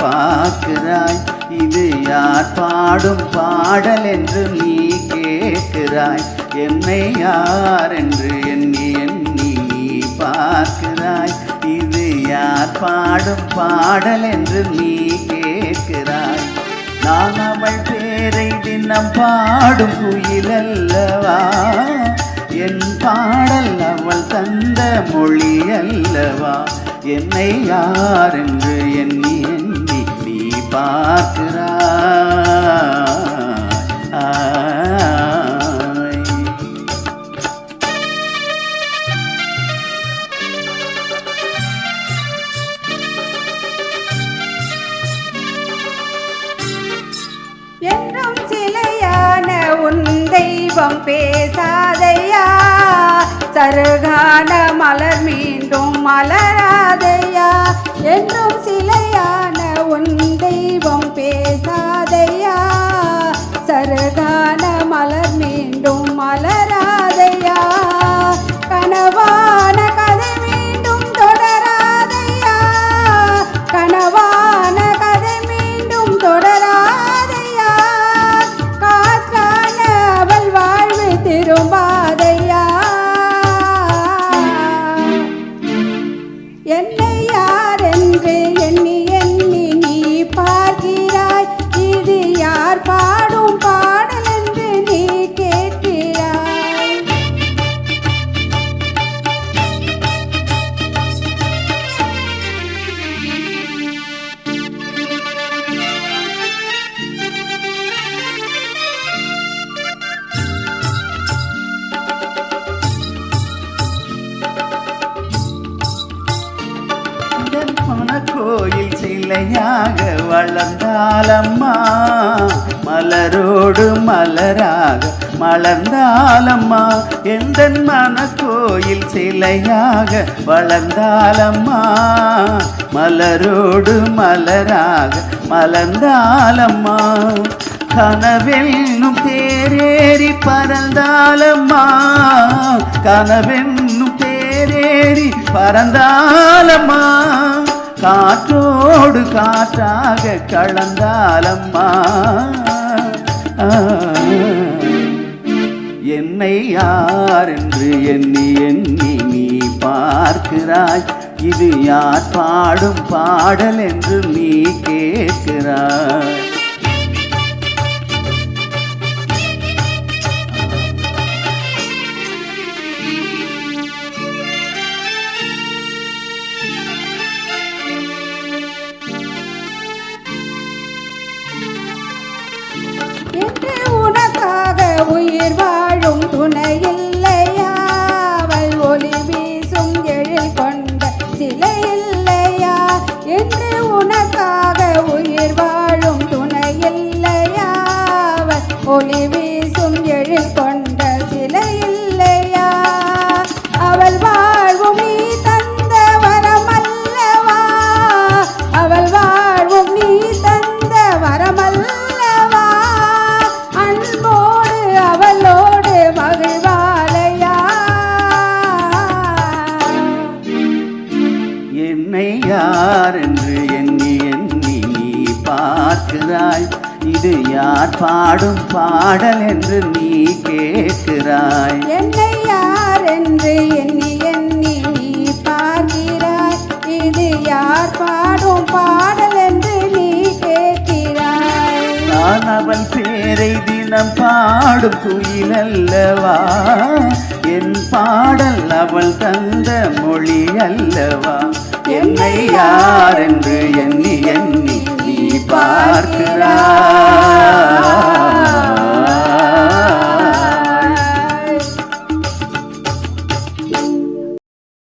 பார்க்கிறாய். இது யார் பாடும் பாடல் என்று நீ கேட்கிறாய். என்னை யார் என்று எண்ணி எண்ணி நீ பார்க்கிறாய். இது யார் பாடும் பாடல் என்று நீ கேட்கிறாய். நான் அவள் பேரை தினம் பாடும் குயிலல்லவா, என் பாடல் அவள் தந்த மொழி அல்லவா. என்னை யார் என்று எண்ணி எண்ணி நீ பார்க்கிறாய். என்றும் சிலையான உன் தெய்வம் பேசாதையா, சருகான மலர் மீண்டும் மலராதையா. என்றும் சிலையான உன் தெய்வம் பேசாதையா, சருகான மலர் மீண்டும் மலராதையா. கனவான கதை மீண்டும் தொடராதையா, கனவான கதை மீண்டும் தொடராதையா. காற்றான அவள் வாழ்வு திரும்பாதையா. என்னை யார் என்று எண்ணி எண்ணி நீ பார்க்கிறாய். இது யார் பாடும் பாடல் என்று நீ கேட்கிறாய். கோயில் சிலையாக வளர்ந்தாலம்மா, மலரோடு மலராக மலர்ந்தாலம்மா. எந்த மனக்கோயில் சிலையாக வளர்ந்தாலம்மா, மலரோடு மலராக மலர்ந்தாலம்மா. கனவென்னும் தேரேறி பறந்தாலம்மா, கனவென்னும் தேரேறி பறந்தாலம்மா. காற்றோடு காற்றாக கலந்தாலம்மா. என்னை யார் என்று எண்ணி எண்ணி நீ பார்க்கிறாய். இது யார் பாடும் பாடல் என்று நீ கேட்கிறாய். என்று உனக்காக உயிர் வாழும் துணை இல்லையா, அவள் ஒளி வீசும் எழில் கொண்ட சிலை இல்லையா. என்று உனக்காக உயிர் வாழும் துணை இல்லையா, அவள் ஒளி வீசும் எழில் கொண்ட சிலை இல்லையா. அவள் வாழ்வும் நீ தந்த வரமல்லவா, அவள் வாழ்வும் நீ தந்த வரமல்லவா. அன்போடு அவளோடு மகிழ்வாளையா. என்னை யார் என்று எண்ணி எண்ணி நீ பார்க்கிறாய். இது யார் பாடும் பாடல் என்று நீ கேட்கிறாய். என்னை யார் என்று எண்ணி எண்ணி நீ பார்க்கிறாய். இது யார் பாடும் பாடல் என்று நீ கேட்கிறாய். நான் அவள் பேரை தினம் பாடும் குயிலல்லவா, என் பாடல் அவள் தந்த மொழி அல்லவா. என்னை யார் என்று எண்ணி எண்ணி நீ பார்க்கிறாய்.